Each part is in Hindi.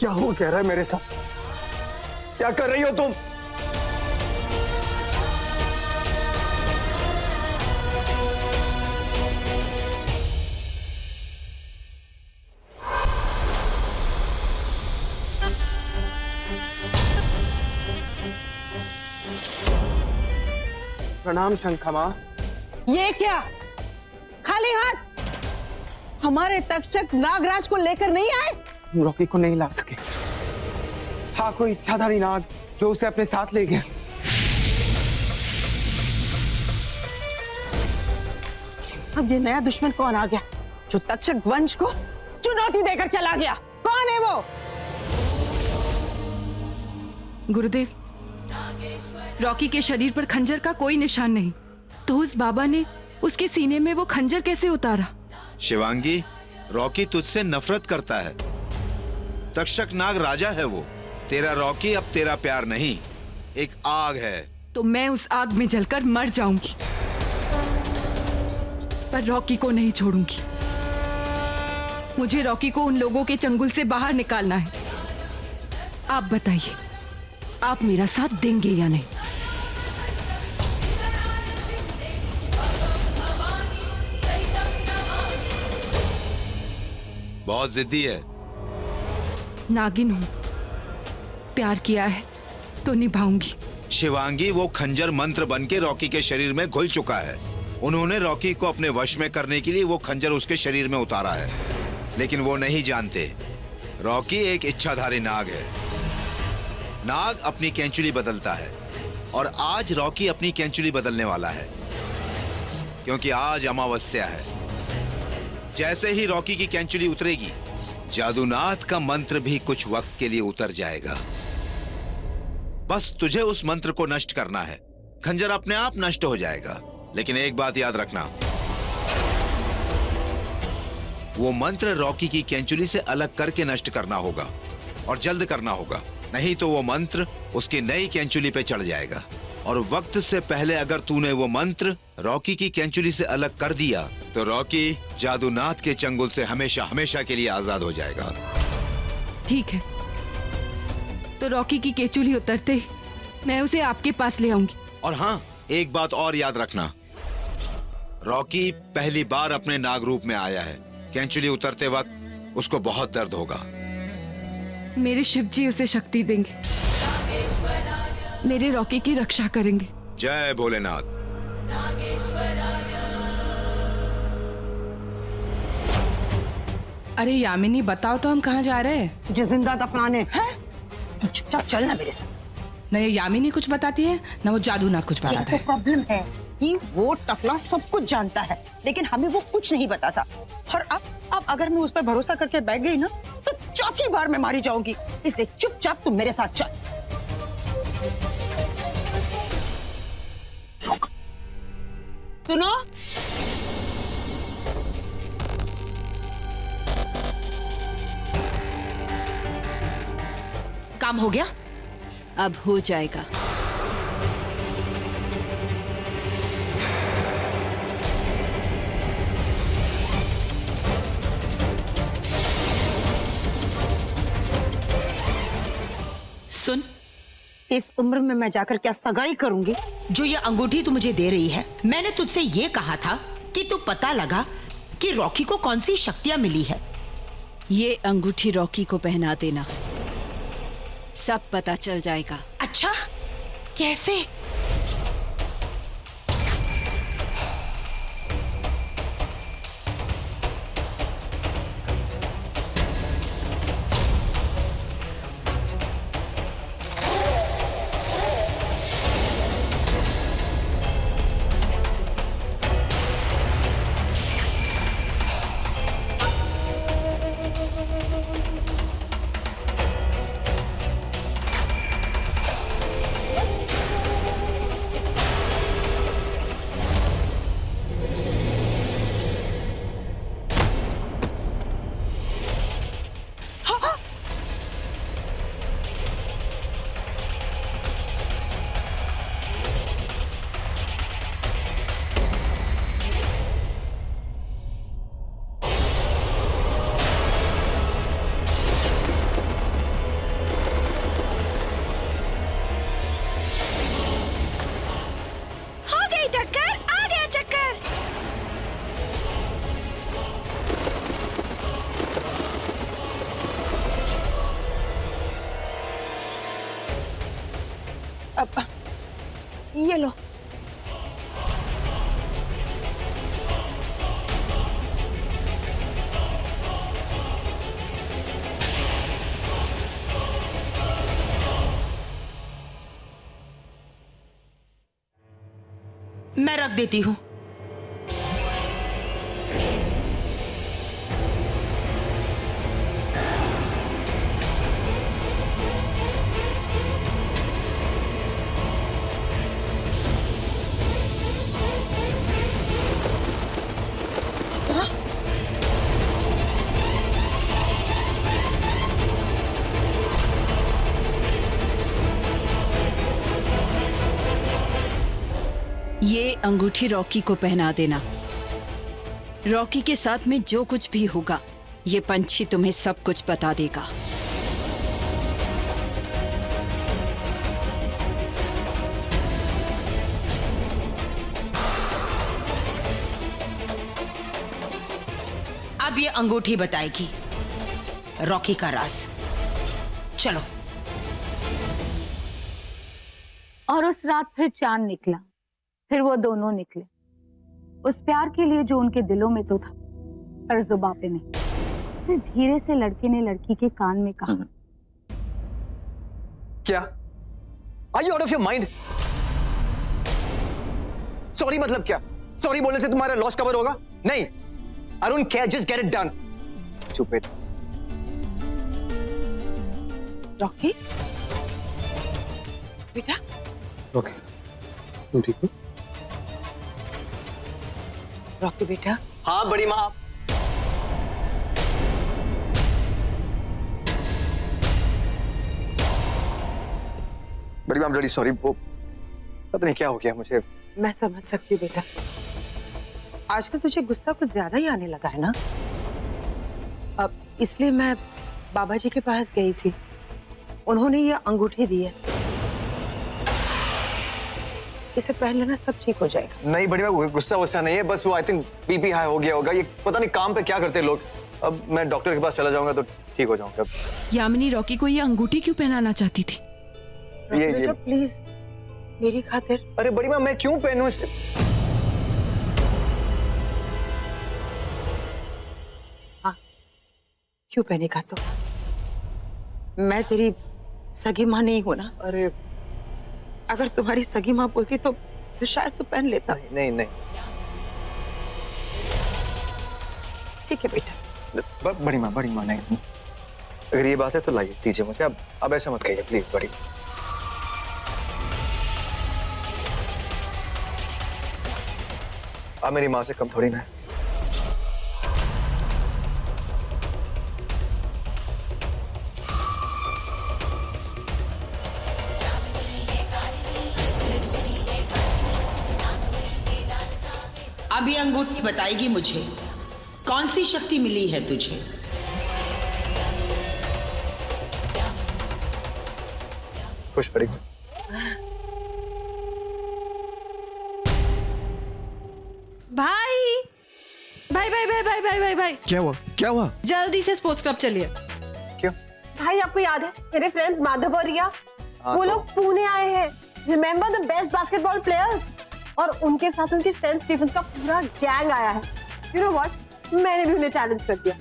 क्या हो कह रहा है मेरे साथ? क्या कर रही हो तुम? प्रणाम शंखा मां। ये क्या? खाली हाथ हमारे तक्षक नागराज को लेकर नहीं आए? हम रॉकी को नहीं ला सके। हाँ, कोई इच्छाधारी नाग जो उसे अपने साथ ले गया। अब ये नया दुश्मन कौन आ गया जो तक्षक वंश को चुनौती देकर चला गया? कौन है वो? गुरुदेव, रॉकी के शरीर पर खंजर का कोई निशान नहीं, तो उस बाबा ने उसके सीने में वो खंजर कैसे उतारा? शिवांगी, रॉकी तुझसे नफरत करता है। तक्षक नाग राजा है वो। तेरा रॉकी अब तेरा प्यार नहीं, एक आग है। तो मैं उस आग में जलकर मर जाऊंगी, पर रॉकी को नहीं छोड़ूंगी। मुझे रॉकी को उन लोगों के चंगुल से बाहर निकालना है। आप बताइए, आप मेरा साथ देंगे या नहीं? बहुत जिद्दी है। नागिन हूं, प्यार किया है तो निभाऊंगी। शिवांगी, वो खंजर मंत्र बनके रॉकी के शरीर में घुल चुका है। उन्होंने रॉकी को अपने वश में करने के लिए वो खंजर उसके शरीर में उतारा है, लेकिन वो नहीं जानते रॉकी एक इच्छाधारी नाग है। नाग अपनी कैंचुली बदलता है, और आज रॉकी अपनी कैंचुली बदलने वाला है, क्योंकि आज अमावस्या है। जैसे ही रॉकी की कैंचुली उतरेगी, जादूनाथ का मंत्र भी कुछ वक्त के लिए उतर जाएगा। बस तुझे उस मंत्र को नष्ट करना है। खंजर अपने आप नष्ट हो जाएगा, लेकिन एक बात याद रखना, वो मंत्र रॉकी की कैंचुली से अलग करके नष्ट करना होगा, और जल्द करना होगा, नहीं तो वो मंत्र उसकी नई कैंचुली पे चढ़ जाएगा। और वक्त से पहले अगर तूने वो मंत्र रॉकी की कैंचुली से अलग कर दिया, तो रॉकी जादूनाथ के चंगुल से हमेशा हमेशा के लिए आजाद हो जाएगा। ठीक है, तो रॉकी की केचुली उतरते ही मैं उसे आपके पास ले आऊंगी। और हाँ, एक बात और याद रखना, रॉकी पहली बार अपने नाग रूप में आया है। कैंचुली उतरते वक्त उसको बहुत दर्द होगा। मेरे शिवजी उसे शक्ति देंगे, मेरे रॉकी की रक्षा करेंगे। जय भोलेनाथ। अरे यामिनी, बताओ तो हम कहाँ जा रहे हैं? तुझे जिंदा दफनाने। हैं? तू चुपचाप चलना मेरे साथ। न ये यामिनी कुछ बताती है, न वो जादूनाथ कुछ बताता तो है। प्रॉब्लम है कि वो टकला सब कुछ जानता है, लेकिन हमें वो कुछ नहीं बताता। और अब अगर मैं उस पर भरोसा करके बैठ गई ना, तो चौथी बार मैं मारी जाऊंगी। इसलिए चुपचाप तू मेरे साथ चल। सुनो, काम हो गया? अब हो जाएगा। सुन, इस उम्र में मैं जाकर क्या सगाई करूंगी? जो ये अंगूठी तू मुझे दे रही है, मैंने तुझसे ये कहा था कि तू पता लगा कि रॉकी को कौन सी शक्तियां मिली है। ये अंगूठी रॉकी को पहना देना, सब पता चल जाएगा। अच्छा, कैसे? अब ये लो। मैं रख देती हूँ। ये अंगूठी रॉकी को पहना देना। रॉकी के साथ में जो कुछ भी होगा, ये पंछी तुम्हें सब कुछ बता देगा। अब ये अंगूठी बताएगी रॉकी का राज। चलो। और उस रात फिर चांद निकला, फिर वो दोनों निकले, उस प्यार के लिए जो उनके दिलों में तो था पर जुबां पे नहीं। फिर धीरे से लड़के ने लड़की के कान में कहा, क्या? Are you out of your mind? Sorry मतलब क्या? सॉरी बोलने से तुम्हारा लॉस कवर होगा? नहीं। I don't care, just get it done. Stupid. Rocky बेटा, ओके, तुम ठीक हो? रॉकी बेटा। हाँ बड़ी माँ। बड़ी माँ, I'm really sorry। वो पता नहीं क्या हो गया मुझे। मैं समझ सकती हूँ बेटा, आजकल तुझे गुस्सा कुछ ज्यादा ही आने लगा है ना। अब इसलिए मैं बाबा जी के पास गई थी, उन्होंने ये अंगूठी दी है, इसे पहन लेना, सब ठीक हो जाएगा। नहीं बड़ी माँ, गुस्सा वुस्सा नहीं है, बस वो आई थिंक बीपी हाई हो गया होगा। ये पता नहीं काम पे क्या करते हैं लोग। अब मैं डॉक्टर के पास चला जाऊंगा तो ठीक हो जाऊंगा। यामिनी रॉकी को ये अंगूठी क्यों पहनाना चाहती थी? ये बेटा प्लीज मेरी खातिर। अरे बड़ी माँ, मैं क्यों पहनूं इसे? हाँ, क्यों पहनेगा तो? मैं तेरी सगी माँ नहीं हूं ना। अरे अगर तुम्हारी सगी माँ बोलती तो शायद तू पहन लेता। नहीं नहीं, ठीक है बेटा। बड़ी माँ नहीं। अगर ये बात है तो लाइए, दीजिए मुझे। अब ऐसा मत कहिए प्लीज बड़ी। अब मेरी माँ से कम थोड़ी ना है। अब ये अंगूठी बताएगी मुझे कौन सी शक्ति मिली है तुझे। खुश बड़ी। भाई भाई भाई भाई भाई भाई भाई भाई क्या हुआ? क्या हुआ? जल्दी से स्पोर्ट्स क्लब चलिए। क्यों? भाई आपको याद है मेरे फ्रेंड्स माधव और रिया, हाँ, वो तो- लोग पुणे आए हैं। Remember the best basketball players, और उनके साथ उनकी सेंट स्टीफेंस का पूरा गैंग आया है। यू नो व्हाट, मैंने भी उन्हें चैलेंज कर दिया।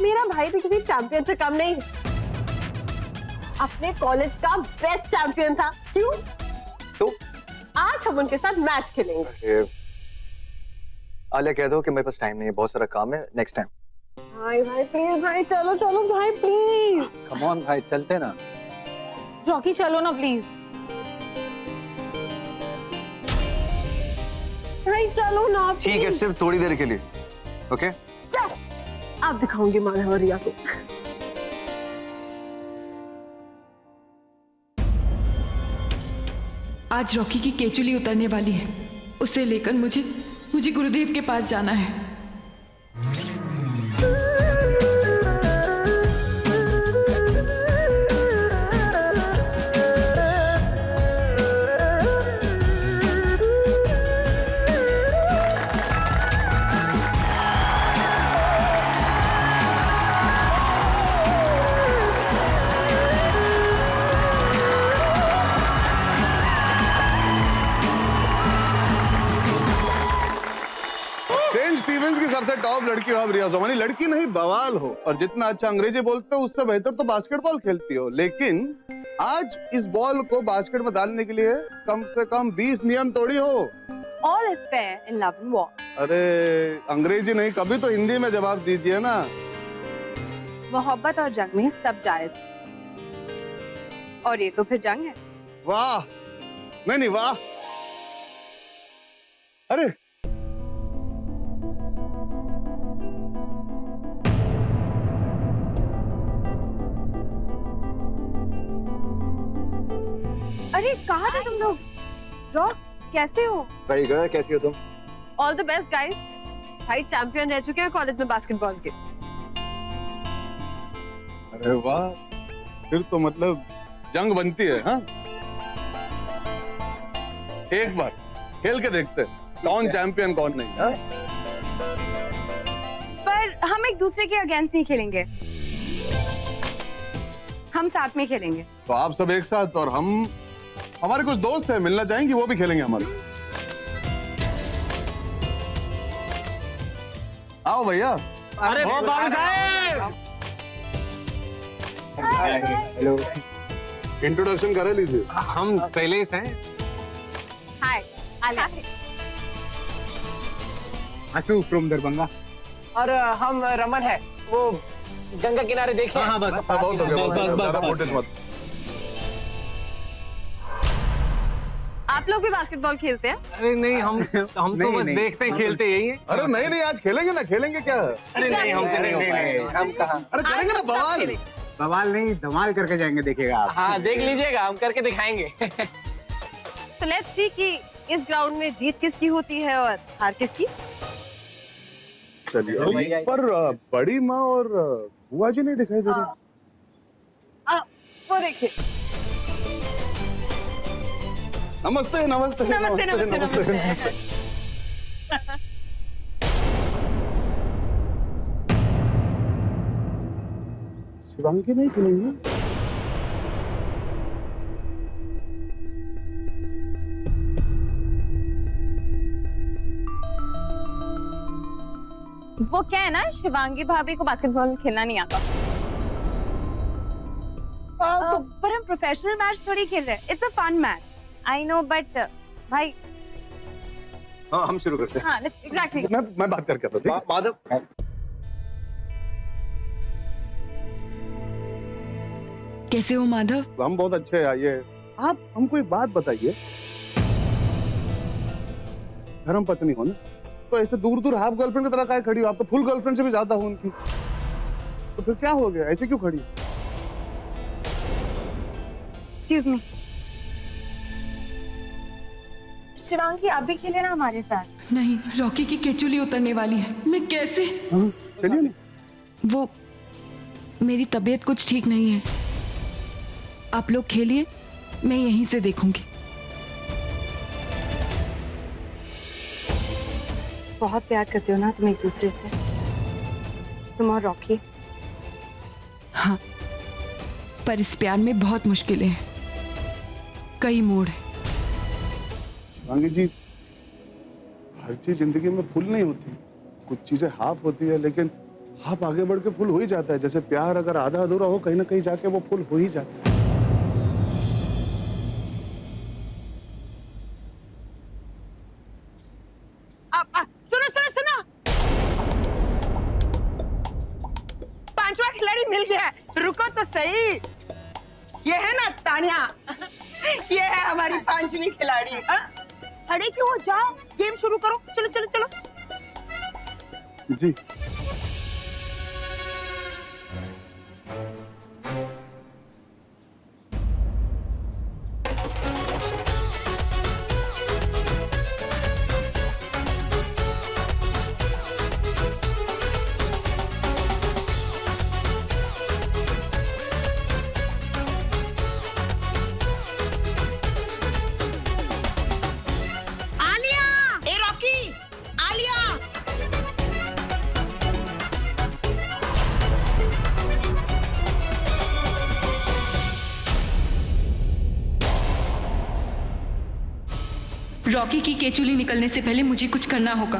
मेरा भाई भी किसी चैंपियन से कम नहीं है, अपने कॉलेज का बेस्ट चैंपियन था। क्यों? तो आज हम उनके साथ मैच खेलेंगे। अरे, आलिया कह दो कि मेरे पास टाइम नहीं है, बहुत सारा काम है, नेक्स्ट टाइम। भाई भाई प्लीज भाई, चलो चलो भाई प्लीज। कम ऑन भाई, चलते ना। रॉकी चलो ना प्लीज। भाई चलो ना। ठीक है, सिर्फ थोड़ी देर के लिए। ओके? यस, अब दिखाऊंगी माधव और रिया को। आज रॉकी की केचुली उतरने वाली है, उसे लेकर मुझे गुरुदेव के पास जाना है। टॉप लड़की हो आप रिया सोमानी, लड़की नहीं बवाल हो, और जितना अच्छा अंग्रेजी बोलते हो उससे बेहतर तो बास्केटबॉल खेलती हो। लेकिन आज इस बॉल को बास्केट में डालने के लिए कम से कम 20 नियम तोड़ी हो। All is fair in love and war. अरे अंग्रेजी नहीं, कभी तो हिंदी में जवाब दीजिए ना। मोहब्बत और जंग में सब जायज है। और ये तो फिर जंग है। वाह, नहीं वाह। अरे अरे कहाँ थे तुम लोग? रॉक कैसे हो? वेरी गुड, कैसी हो तुम? All the best guys. भाई चैंपियन रह चुके हैं कॉलेज में बास्केटबॉल के। अरे वाह, फिर तो मतलब जंग बनती है। हाँ, एक बार खेल के देखते हैं कौन चैंपियन कौन नहीं। हाँ? पर हम एक दूसरे के अगेंस्ट नहीं खेलेंगे, हम साथ में खेलेंगे। तो आप सब एक साथ, और हमारे कुछ दोस्त हैं मिलना चाहेंगे, वो भी खेलेंगे हमारे। आओ भैया। अरे बाबू साहब, हेलो, इंट्रोडक्शन करा लीजिए। हम शैलेश हैं। हाय आलिया। आशु फ्रॉम दरभंगा। और हम रमन है, वो गंगा किनारे देखे। हाँ बस बहुत हो गया, ज़्यादा फुटेज मत। आप लोग भी बास्केटबॉल खेलते हैं? अरे नहीं, हम तो बस देखते हैं, खेलते यही है। अरे नहीं आज खेलेंगे ना, खेलेंगे क्या? अरे नहीं, हमसे नहीं, हम कहाँ। अरे करेंगे ना बवाल। बवाल नहीं, धमाल करके जाएंगे, देखिएगा आप। हाँ देख लीजिएगा, हम करके दिखाएंगे। तो लेट्स सी कि इस ग्राउंड में जीत किसकी होती है और हार किसकी। चलिए, पर बड़ी माँ और बुआ जी नहीं दिखाई दे रही। वो देखिए। नमस्ते नमस्ते नमस्ते नमस्ते नमस्ते। शिवांगी नहीं खेलेंगी? वो क्या है ना, शिवांगी भाभी को बास्केटबॉल खेलना नहीं आता। पर हम प्रोफेशनल मैच थोड़ी खेल रहे हैं, it's a fun match. I know, but भाई। हाँ हम शुरू करते हैं। हाँ एग्जैक्टली। मैं बात करके आता हूँ। माधव, कैसे हो माधव? हम बहुत अच्छे हैं। आइए, आप हमको एक बात बताइए, धर्म पत्नी हो ना, तो ऐसे दूर दूर हाफ गर्लफ्रेंड की तरह काहे खड़ी हो? आप तो फुल गर्लफ्रेंड से भी ज्यादा हो उनकी, तो फिर क्या हो गया, ऐसे क्यों खड़ी? एक्सक्यूज मी, शिवांगी आप भी खेले ना हमारे साथ। नहीं, रॉकी की केचुली उतरने वाली है, मैं कैसे? हाँ, चलिए ना। वो मेरी तबीयत कुछ ठीक नहीं है, आप लोग खेलिए, मैं यहीं से देखूंगी। बहुत प्यार करते हो ना तुम एक दूसरे से, तुम और रॉकी। हाँ, पर इस प्यार में बहुत मुश्किलें हैं, कई मोड़ हैं। वांगी जी, हर चीज जिंदगी में फुल नहीं होती, कुछ चीजें हाफ होती है, लेकिन हाफ आगे बढ़ के फुल हो ही जाता है। जैसे प्यार अगर आधा अधूरा हो, कहीं ना कहीं जाके वो फुल हो ही जाता है। सुनो सुनो सुनो, 5वां खिलाड़ी मिल गया है। रुको तो सही, ये है ना तानिया, ये है हमारी 5वीं खिलाड़ी। खड़े क्यों हो, जाओ गेम शुरू करो, चलो चलो चलो। जी रॉकी की केचुली निकलने से पहले मुझे कुछ करना होगा।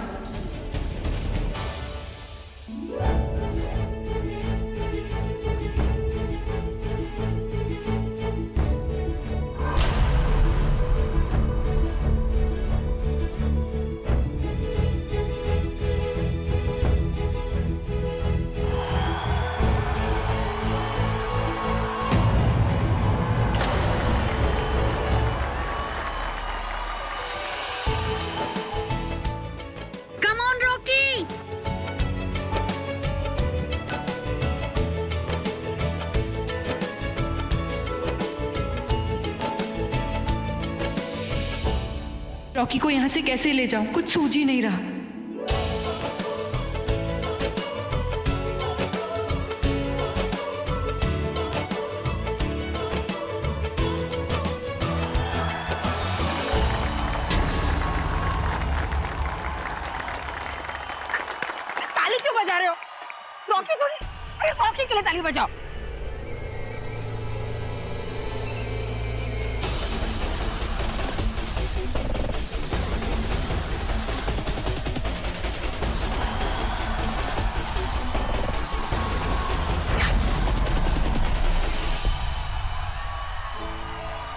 रॉकी को यहाँ से कैसे ले जाऊं, कुछ सूझ ही नहीं रहा। ताली क्यों बजा रहे हो? रॉकी थोड़ी, अरे रॉकी के लिए ताली बजाओ।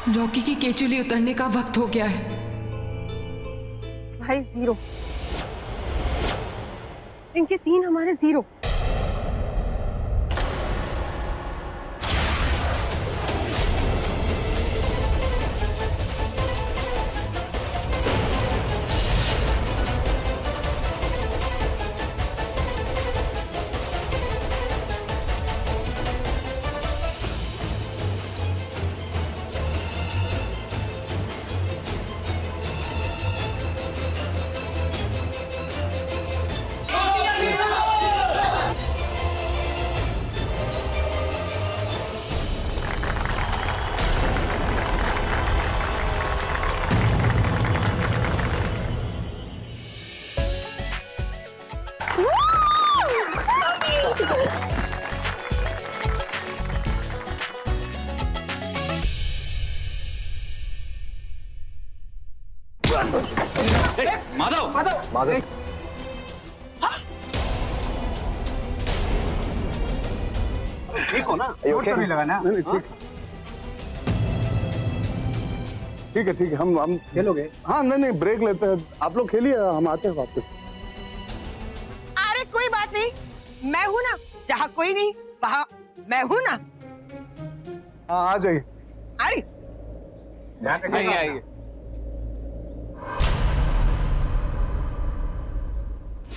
रॉकी की केचुली उतरने का वक्त हो गया है। भाई 0, इनके 3 हमारे 0। माधव, ठीक हो ना? okay? नहीं लगा ना? नहीं ठीक है, ठीक है, हम खेलोगे? हाँ, नहीं ब्रेक लेते हैं, आप लोग खेलिए, हम आते हैं वापस। अरे कोई बात नहीं, मैं हूं ना, जहाँ कोई नहीं वहाँ मैं हूं ना। हाँ, आ जाइए। अरे नहीं आइए।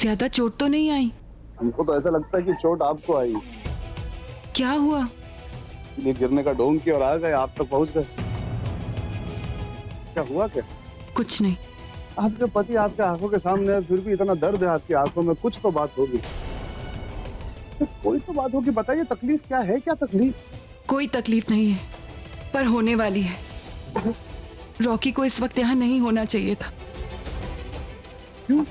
ज्यादा चोट तो नहीं आई? हमको तो ऐसा लगता है कि चोट आपको आई, क्या हुआ? ये गिरने का ढोंग किया और आ गए, आप तक पहुंच गए। क्या हुआ क्या? कुछ नहीं। आपके पति आपके आंखों के सामने है, फिर भी इतना दर्द है आपकी आंखों में, कुछ तो बात होगी, कोई तो बात होगी, बताइए तकलीफ क्या है? क्या तकलीफ? कोई तकलीफ नहीं है, पर होने वाली है। रॉकी को इस वक्त यहाँ नहीं होना चाहिए था। क्यों?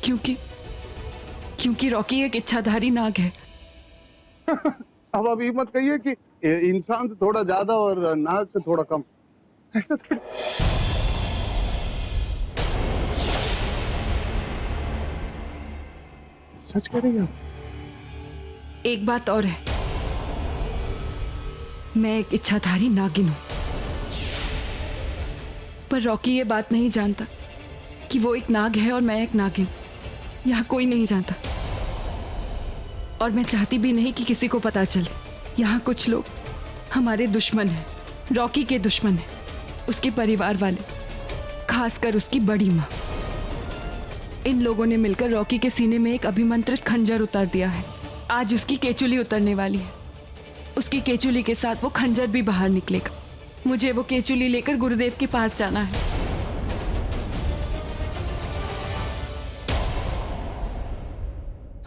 क्योंकि रॉकी एक इच्छाधारी नाग है। अब अभी मत कहिए कि इंसान से थोड़ा ज्यादा और नाग से थोड़ा कम, ऐसा थोड़ा। सच कह रही हैं आप? एक बात और है, मैं एक इच्छाधारी नागिन हूं, पर रॉकी ये बात नहीं जानता कि वो एक नाग है और मैं एक नागिन। यहाँ कोई नहीं जानता, और मैं चाहती भी नहीं कि किसी को पता चले। यहाँ कुछ लोग हमारे दुश्मन हैं, रॉकी के दुश्मन हैं, उसके परिवार वाले, खासकर उसकी बड़ी माँ। इन लोगों ने मिलकर रॉकी के सीने में एक अभिमंत्रित खंजर उतार दिया है। आज उसकी केचुली उतरने वाली है। उसकी केचुली के साथ वो खंजर भी बाहर निकलेगा। मुझे वो केचुली लेकर गुरुदेव के पास जाना है।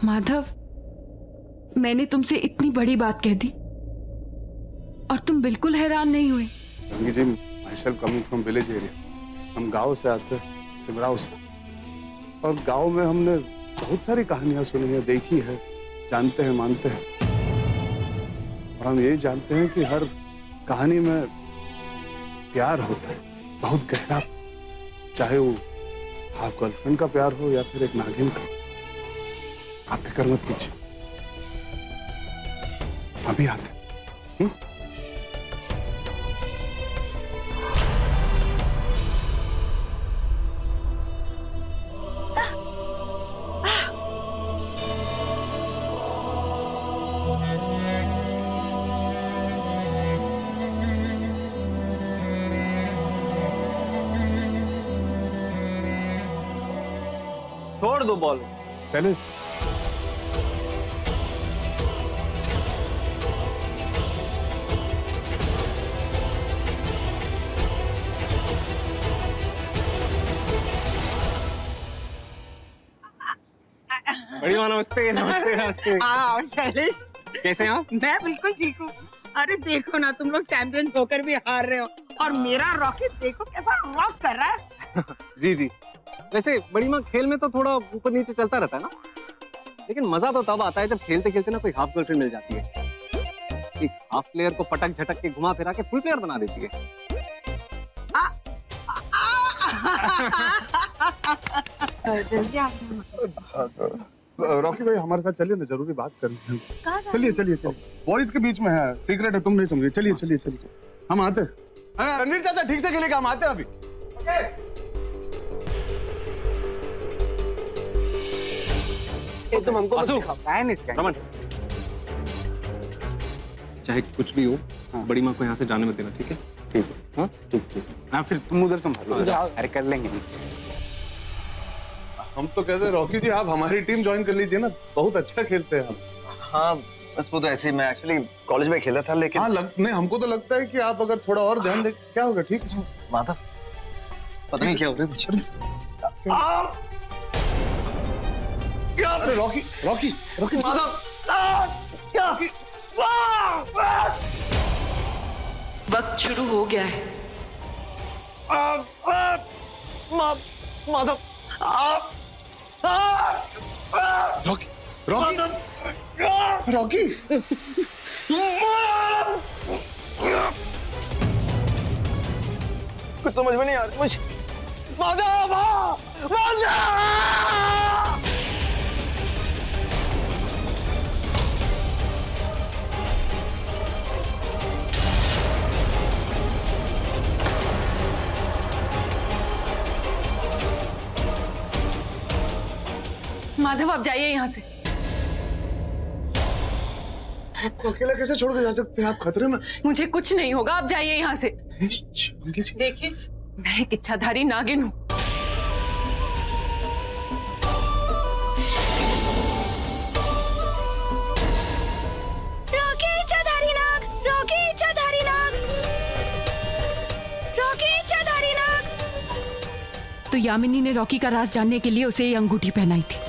माधव, मैंने तुमसे इतनी बड़ी बात कह दी और तुम बिल्कुल हैरान नहीं हुए। रंगी जी, myself coming from village area, हम गांव से आते हैं, सिमराव से, और गांव में हमने बहुत सारी कहानियां सुनी है, देखी है, जानते हैं, मानते हैं, और हम यही जानते हैं कि हर कहानी में प्यार होता है, बहुत गहरा, चाहे वो हाफ गर्लफ्रेंड का प्यार हो या फिर एक नागिन का। आप फिक्र मत कीजिए, अभी आते हैं। छोड़ दो बॉल। शैलेश, बड़ी माँ नमस्ते नमस्ते नमस्ते। आओ शैलेश, कैसे हैं आप? मैं बिल्कुल ठीक हूँ। अरे देखो ना, तुम लोग चैंपियन होकर भी हार रहे हो और मेरा रॉकी देखो कैसा रॉक कर रहा है। जी जी। वैसे बड़ी माँ खेल में तो थोड़ा ऊपर नीचे चलता रहता है ना, लेकिन मजा तो तब आता है जब खेलते खेलते ना कोई हाफ गर्लफ्रेंड मिल जाती है। एक हाफ प्लेयर को पटक झटक के घुमा फिरा के फुल प्लेयर बना देती है। जल्दी आ। रॉकी भाई हमारे साथ चलिए ना, जरूरी बात करनी है। चलिए चलिए चलिए, बॉयज के बीच में है, सीक्रेट है, तुम नहीं समझे। चलिए चलिए चलिए, हम आते हैं। रणवीर चाचा ठीक से खेलेगा, हम आते हैं अभी। तुम हमको रमन, चाहे कुछ भी हो, बड़ी माँ को यहाँ से जाने मत देना, ठीक है? ठीक है। हाँ ठीक ठीक। हाँ फिर तुम उधर संभालो। अरे कर लेंगे हम तो कहते हैं रॉकी जी आप हमारी टीम ज्वाइन कर लीजिए ना, बहुत अच्छा खेलते हैं आप। हाँ बस वो तो ऐसे ही, मैं एक्चुअली कॉलेज में खेला था लेकिन हाँ नहीं, हमको तो लगता है कि आप अगर थोड़ा और ध्यान दें। क्या होगा? ठीक है माधव, पता नहीं क्या हो रहा है कुछ। अरे Rocky Rocky Rocky Madhav, Rocky. वक्त शुरू हो गया है। माधव, रॉकी रॉकी रॉकी कुछ समझ में नहीं आ रहा मुझे। माधव, माधव आप जाइए यहाँ से। आपको अकेला कैसे छोड़ के जा सकते हैं? आप खतरे में। मुझे कुछ नहीं होगा, आप जाइए यहाँ से। देखिए, मैं एक इच्छाधारी नागिन हूँ। रॉकी इच्छाधारी नाग, रॉकी इच्छाधारी नाग, रॉकी इच्छाधारी नाग। तो यामिनी ने रॉकी का राज जानने के लिए उसे ये अंगूठी पहनाई थी।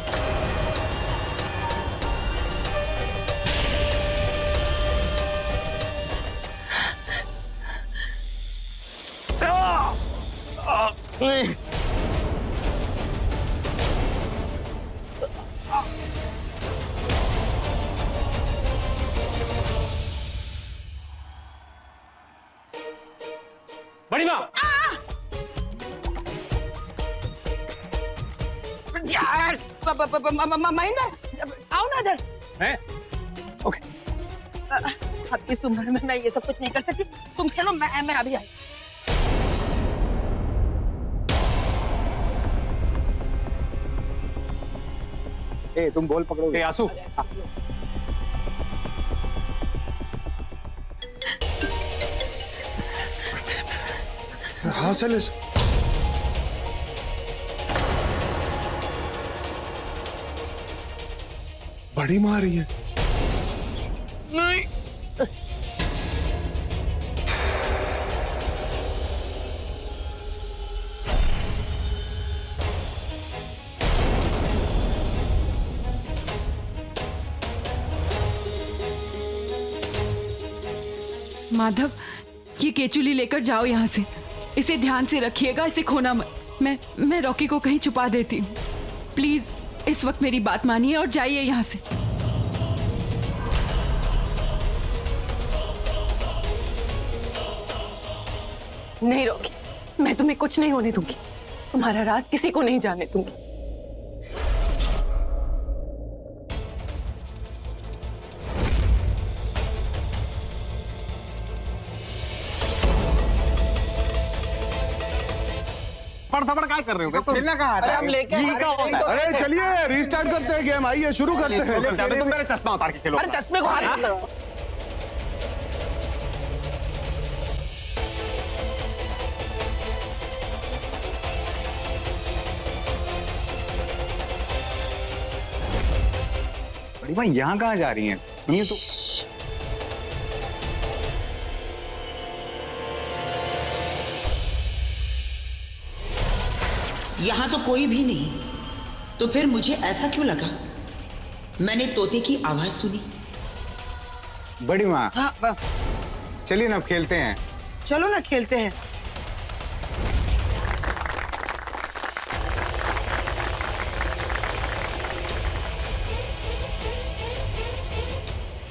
बड़ी माँ, यार महेंद्र, आओ ना इधर। हैं? ओके। अब इस उम्र में मैं ये सब कुछ नहीं कर सकती। तुम खेलो, मैं अभी आई। तुम बॉल पकड़ोगे। आंसू। हाँ शैलेश, बड़ी मार रही है। माधव, ये केचुली लेकर जाओ यहाँ से। इसे ध्यान से रखिएगा, इसे खोना मत। मैं रॉकी को कहीं छुपा देती हूँ। प्लीज इस वक्त मेरी बात मानिए और जाइए यहाँ से। नहीं रॉकी, मैं तुम्हें कुछ नहीं होने दूंगी। तुम्हारा राज किसी को नहीं जानने दूंगी। थपड़ काय कर रहे हो? तो खेलना कहाँ है? हम लेके अरे चलिए रीस्टार्ट करते हैं गेम, आइए शुरू करते हैं। तुम मेरा चश्मा उतार के खेलो। अरे चश्मे को हाथ लगाओ। बड़ी माँ यहाँ कहाँ जा रही हैं? सुनिए तो। यहाँ तो कोई भी नहीं, तो फिर मुझे ऐसा क्यों लगा मैंने तोते की आवाज सुनी। बड़ी माँ हाँ चलिए ना अब खेलते हैं। चलो ना खेलते हैं।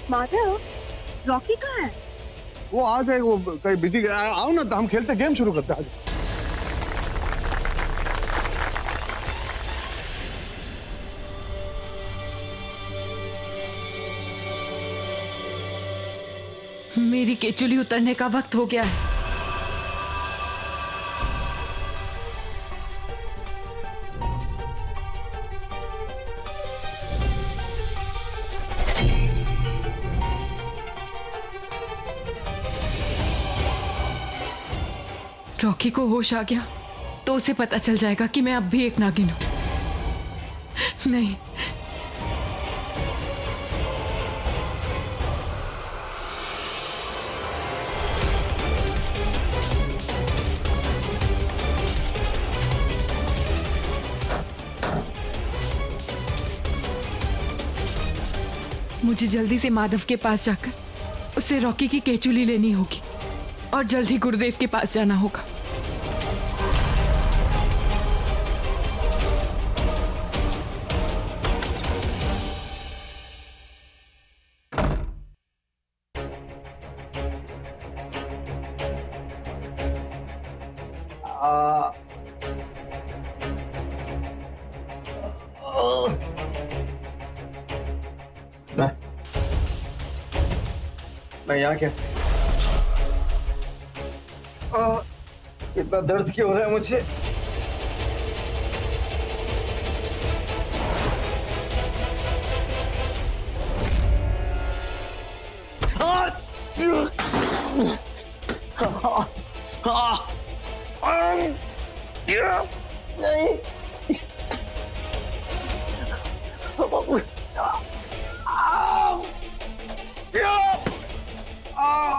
माधव, रॉकी कहाँ है? वो आ जाएगा, वो कहीं बिजी गया। आओ ना, तो हम खेलते, गेम शुरू करते हैं। आज मेरी केचुली उतरने का वक्त हो गया है। रॉकी को होश आ गया तो उसे पता चल जाएगा कि मैं अब भी एक नागिन हूं। नहीं, मुझे जल्दी से माधव के पास जाकर उससे रॉकी की केचुली लेनी होगी और जल्द ही गुरुदेव के पास जाना होगा। मैं यहाँ कैसे? इतना दर्द क्यों हो रहा है मुझे? नहीं।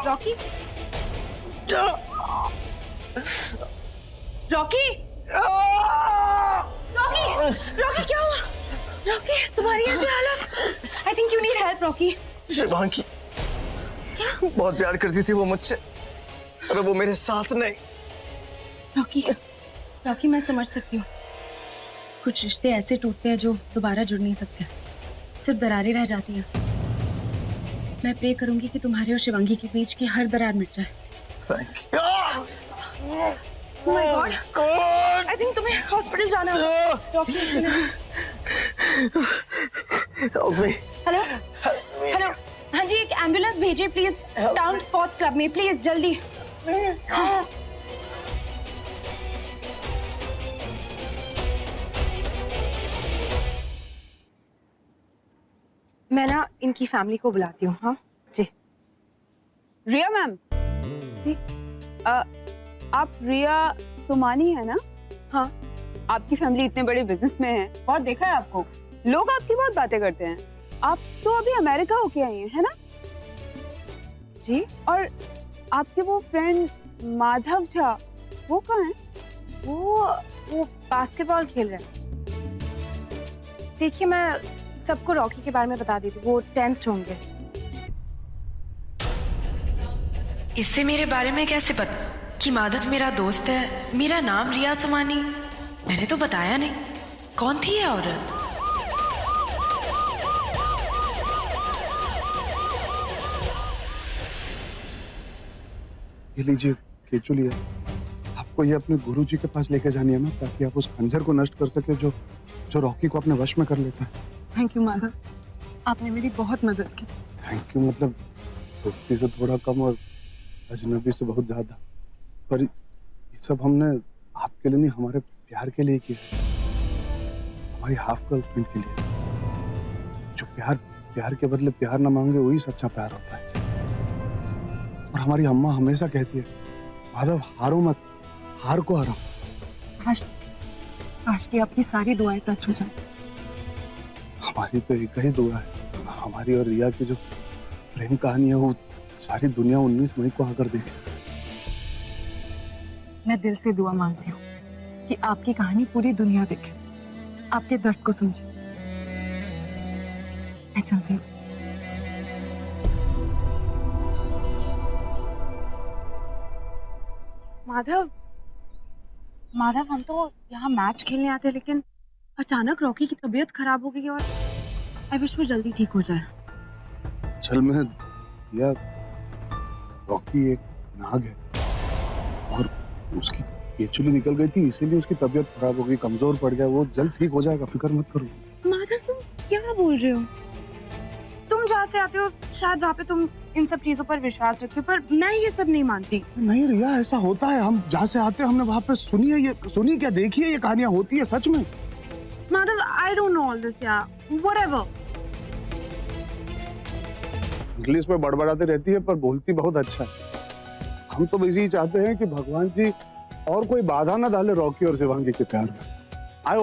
रॉकी, रॉकी, रॉकी, रॉकी क्या हुआ? रॉकी, तुम्हारी ऐसी हालत। I think you need help Rocky. Shivangi, क्या? बहुत प्यार करती थी वो मुझसे, और वो मेरे साथ नहीं। रॉकी, रॉकी मैं समझ सकती हूँ। कुछ रिश्ते ऐसे टूटते हैं जो दोबारा जुड़ नहीं सकते, सिर्फ दरारें रह जाती हैं। मैं प्रे करूंगी कि तुम्हारे और शिवांगी के बीच की हर दरार मिट जाए। Oh my God! I think तुम्हें हॉस्पिटल जाना होगा। रॉकी, हेलो, हेलो, हाँ जी, एक एम्बुलेंस भेजिए प्लीज टाउन स्पोर्ट्स क्लब में, प्लीज जल्दी। हाँ। मैं ना इनकी फैमिली को बुलाती हूँ। हाँ जी। रिया मैम जी, आप रिया सुमानी है ना? हाँ। आपकी फैमिली इतने बड़े बिजनेस में है, बहुत देखा है आपको, लोग आपकी बहुत बातें करते हैं। आप तो अभी अमेरिका होके आई हैं, है ना? जी। और आपके वो फ्रेंड माधव झा, वो कहाँ हैं? वो बास्केटबॉल खेल रहे हैं। देखिए, मैं सबको रॉकी के बारे में बता देती हूँ, वो टेंस्ड होंगे। इससे मेरे बारे में कैसे पता कि माधव मेरा दोस्त है? मेरा नाम रिया सुमानी, मैंने तो बताया नहीं। कौन थी ये औरत? ये लीजिए केचुली है, आपको ये अपने गुरुजी के पास लेके जानी है ना, ताकि आप उस खंजर को नष्ट कर सके जो रॉकी को अपने वश में कर लेता है। थैंक यू माधव, आपने मेरी बहुत मदद की। थैंक यू मतलब दोस्ती से थोड़ा कम और अजनबी से बहुत ज्यादा, पर ये सब हमने आपके लिए नहीं, हमारे प्यार के लिए किया, हमारी हाफ गर्लफ्रेंड के लिए। जो प्यार के बदले प्यार ना मांगे वही सच्चा प्यार होता है। और हमारी अम्मा हमेशा कहती है, माधव हारो मत, हार को हराओ। काश की आपकी सारी दुआएं सच हो जाए। हमारी तो एक ही दुआ है, हमारी और रिया की जो प्रेम कहानी है वो सारी दुनिया 19 मई को आकर देखे। मैं दिल से दुआ मांगती हूँ कि आपकी कहानी पूरी दुनिया देखे, आपके दर्द को समझे। मैं चलती हूँ। माधव, हम तो यहाँ मैच खेलने आते, लेकिन अचानक रॉकी की तबीयत खराब हो गई और आई विश वो जल्दी ठीक हो जाए। असल में या रॉकी एक नाग है और उसकी केचुली निकल गई थी, इसीलिए उसकी तबीयत खराब हो गई, कमजोर पड़ गया। वो जल्द ठीक हो जाएगा, फिक्र मत करो। माधव, तुम क्या बोल रहे हो? तुम जहाँ से आते हो शायद वहाँ पे तुम इन सब चीजों पर विश्वास रखते हो, पर मैं ये सब नहीं मानती। नहीं रिया, ऐसा होता है। हम जहाँ से आते हैं हमने वहाँ पे सुनी क्या, देखी है, ये कहानियां होती है सच में। Madhav, I don't know all this यार, व्हाटएवर। इंग्लिश में बड़बड़ाते रहती है पर बोलती बहुत अच्छा है। हम तो बस यही चाहते हैं कि भगवान जी और कोई बाधा ना डाले रॉकी और शिवांगी के प्यार में। I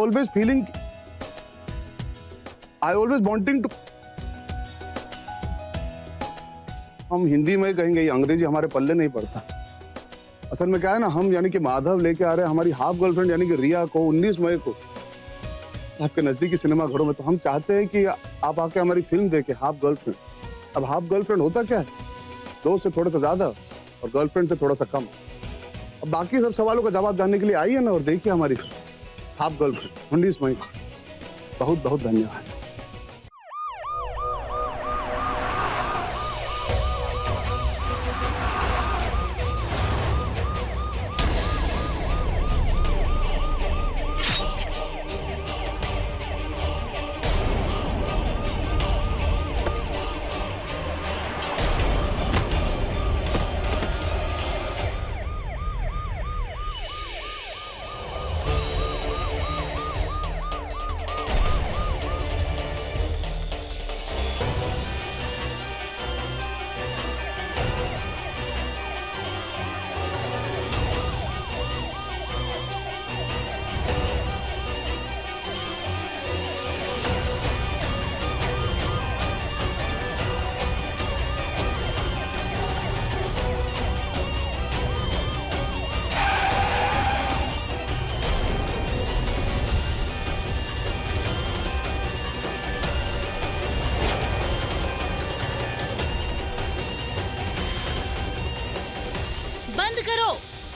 always wanting to. हम हिंदी में कहेंगे, ये अंग्रेजी हमारे पल्ले नहीं पड़ता। असल में क्या है ना, हम यानी कि माधव लेके आ रहे हैं हमारी हाफ गर्लफ्रेंड यानी कि रिया को 19 मई को आपके नजदीकी सिनेमा घरों में। तो हम चाहते हैं कि आप आके हमारी फिल्म देखें, हाफ गर्लफ्रेंड। अब हाफ गर्लफ्रेंड होता क्या है? दोस्त से थोड़ा सा ज्यादा और गर्लफ्रेंड से थोड़ा सा कम। अब बाकी सब सवालों का जवाब जानने के लिए आइए ना और देखिए हमारी हाफ गर्लफ्रेंड 19 मई को। बहुत बहुत धन्यवाद।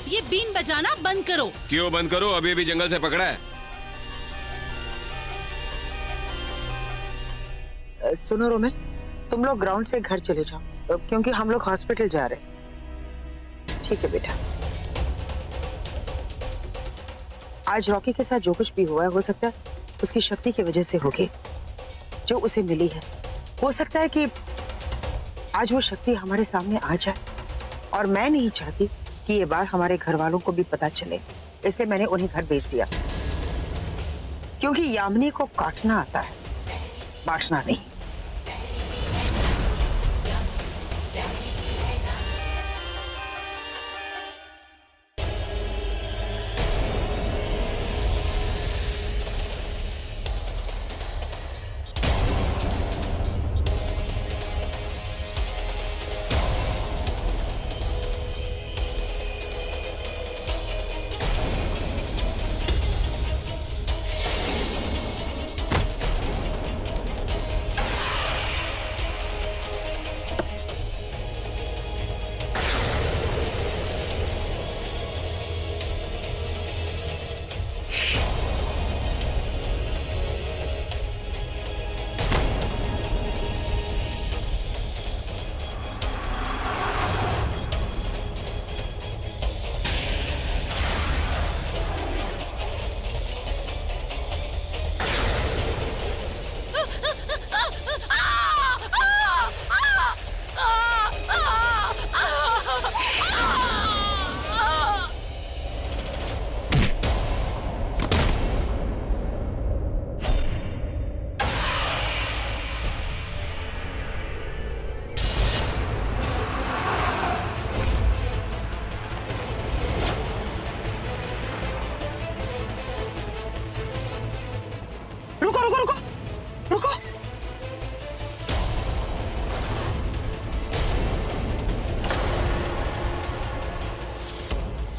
ये बीन बजाना बंद करो। क्यों बंद करो? अभी अभी जंगल से पकड़ा है। सुनो रोमिल, तुम लोग ग्राउंड से घर चले जाओ क्योंकि हम लोग हॉस्पिटल जा रहे हैं। ठीक है बेटा। आज रॉकी के साथ जो कुछ भी हुआ है हो सकता है उसकी शक्ति की वजह से होगी जो उसे मिली है। हो सकता है कि आज वो शक्ति हमारे सामने आ जाए और मैं नहीं चाहती कि ये बात हमारे घर वालों को भी पता चले, इसलिए मैंने उन्हें घर भेज दिया। क्योंकि यामिनी को काटना आता है, बांटना नहीं।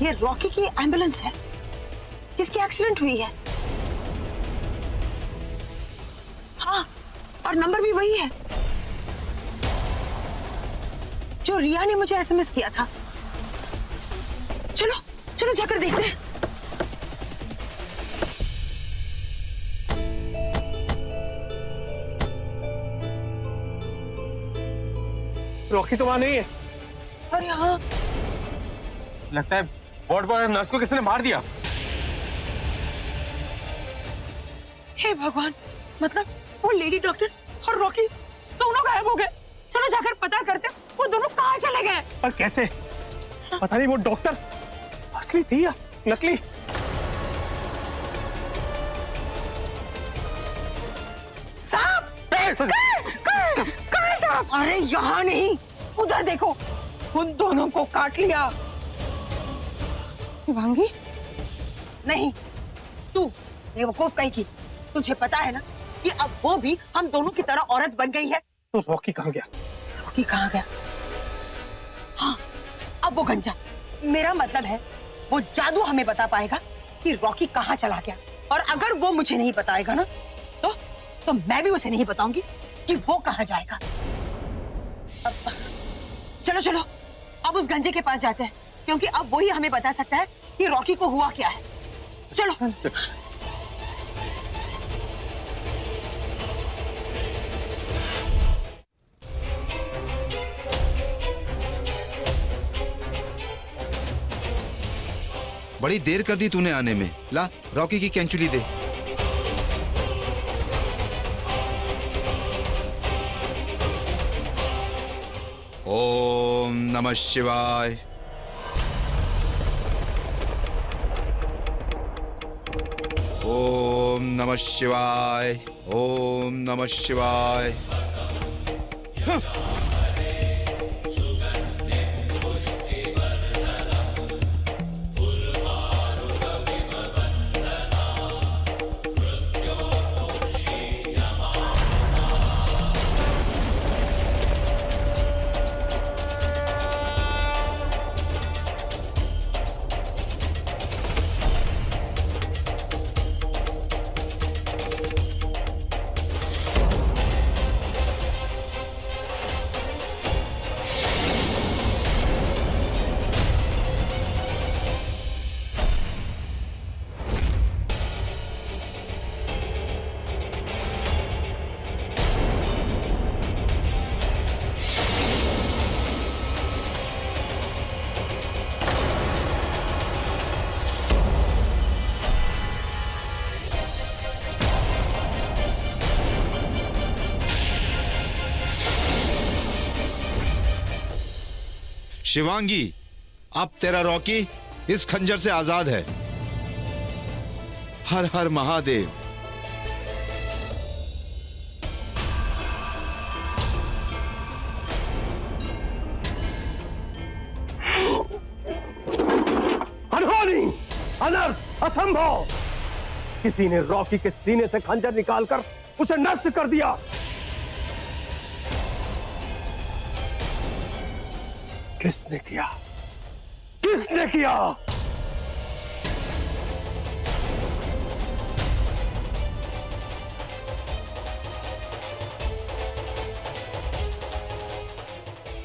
ये रॉकी की एम्बुलेंस है जिसकी एक्सीडेंट हुई है। हाँ, और नंबर भी वही है जो रिया ने मुझे एसएमएस किया था। चलो चलो जाकर देखते हैं। रॉकी तो वहां नहीं है। और यहाँ लगता है वार्ड बॉय नर्स को किसी ने मार दिया। हे भगवान, मतलब वो लेडी डॉक्टर और रॉकी दोनों गायब हो गए। चलो जाकर पता करते वो दोनों कहाँ चले गए। पर कैसे? पता नहीं वो डॉक्टर असली थी या नकली। सांप! कहाँ सांप? अरे यहाँ नहीं, उधर देखो, उन दोनों को काट लिया। शिवांगी? नहीं, तू बेवकूफ कहीं की। तुझे पता है ना कि अब वो भी हम दोनों की तरह औरत बन गई है। तो रॉकी कहाँ गया? रॉकी कहाँ गया? हाँ, अब वो गंजा। मेरा मतलब है वो जादू हमें बता पाएगा कि रॉकी कहाँ चला गया। और अगर वो मुझे नहीं बताएगा ना तो मैं भी उसे नहीं बताऊंगी कि वो कहाँ जाएगा। अब चलो चलो अब उस गंजे के पास जाते हैं, क्योंकि अब वो ही हमें बता सकता है कि रॉकी को हुआ क्या है। चलो। बड़ी देर कर दी तूने आने में। ला रॉकी की कैंचुली दे। ओम नमः शिवाय। ओम नमः शिवाय। ओम नमः शिवाय। शिवांगी, अब तेरा रॉकी इस खंजर से आजाद है। हर हर महादेव। अनहोनी, अनर्थ, असंभव। किसी ने रॉकी के सीने से खंजर निकालकर उसे नष्ट कर दिया। किसने किया? किसने किया?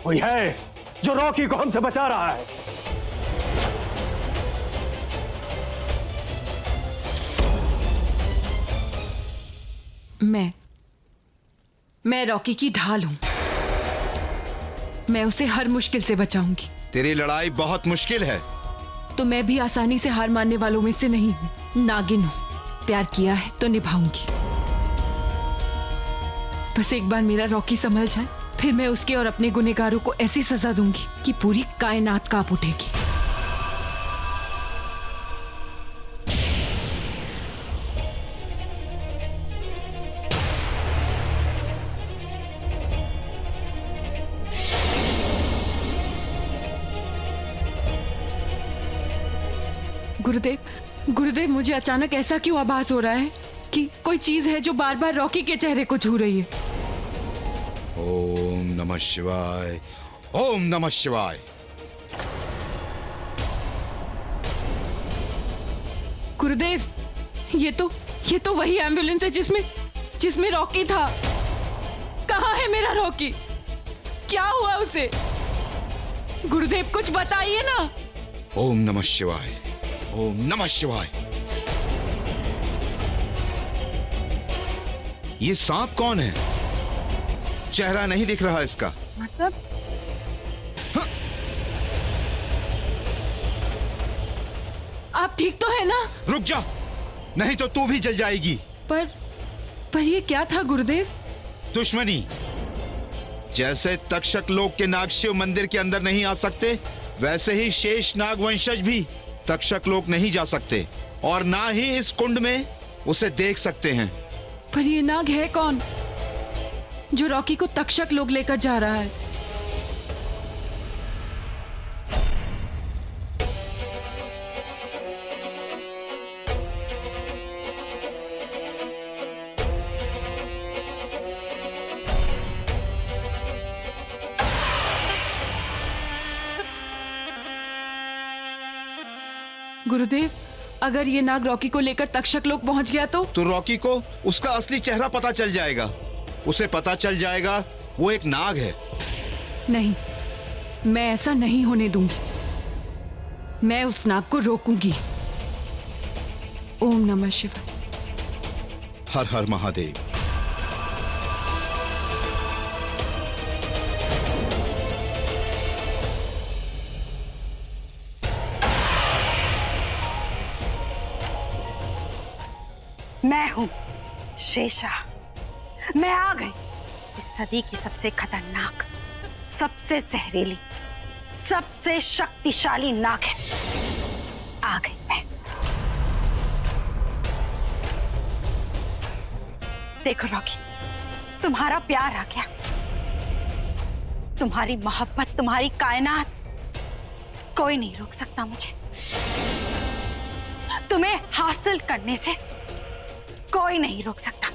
कोई है जो रॉकी को हमसे बचा रहा है। मैं रॉकी की ढाल हूं। मैं उसे हर मुश्किल से बचाऊंगी। तेरी लड़ाई बहुत मुश्किल है। तो मैं भी आसानी से हार मानने वालों में से नहीं हूं। नागिन हूं। प्यार किया है तो निभाऊंगी। बस एक बार मेरा रॉकी संभल जाए, फिर मैं उसके और अपने गुनहगारों को ऐसी सजा दूंगी कि पूरी कायनात कांप उठेगी। गुरुदेव, मुझे अचानक ऐसा क्यों आभास हो रहा है कि कोई चीज है जो बार बार रॉकी के चेहरे को छू रही है। ओम नमः शिवाय। ओम नमः शिवाय। गुरुदेव, ये तो वही एम्बुलेंस है जिसमें रॉकी था। कहाँ है मेरा रॉकी? क्या हुआ उसे? गुरुदेव कुछ बताइए ना। ओम नमः शिवाय, ओम नमः शिवाय। ये सांप कौन है? चेहरा नहीं दिख रहा इसका। मतलब आप ठीक तो है ना? रुक जा, नहीं तो तू भी जल जाएगी। पर ये क्या था गुरुदेव? दुश्मनी। जैसे तक्षक लोक के नाग शिव मंदिर के अंदर नहीं आ सकते, वैसे ही शेष नाग वंशज भी तक्षक लोक नहीं जा सकते और ना ही इस कुंड में उसे देख सकते हैं। पर ये नाग है कौन जो रॉकी को तक्षक लोग लेकर जा रहा है? गुरुदेव, अगर ये नाग रॉकी को लेकर तक्षक लोग पहुंच गया तो रॉकी को उसका असली चेहरा पता चल जाएगा। उसे पता चल जाएगा वो एक नाग है। नहीं, मैं ऐसा नहीं होने दूंगी। मैं उस नाग को रोकूंगी। ओम नमः शिवाय। हर हर महादेव। मैं हूं शेषा। मैं आ गई। इस सदी की सबसे खतरनाक, सबसे जहरीली, सबसे शक्तिशाली नाग है। आ गई मैं। देखो रॉकी, तुम्हारा प्यार आ गया। तुम्हारी मोहब्बत, तुम्हारी कायनात, कोई नहीं रोक सकता मुझे। तुम्हें हासिल करने से कोई नहीं रोक सकता।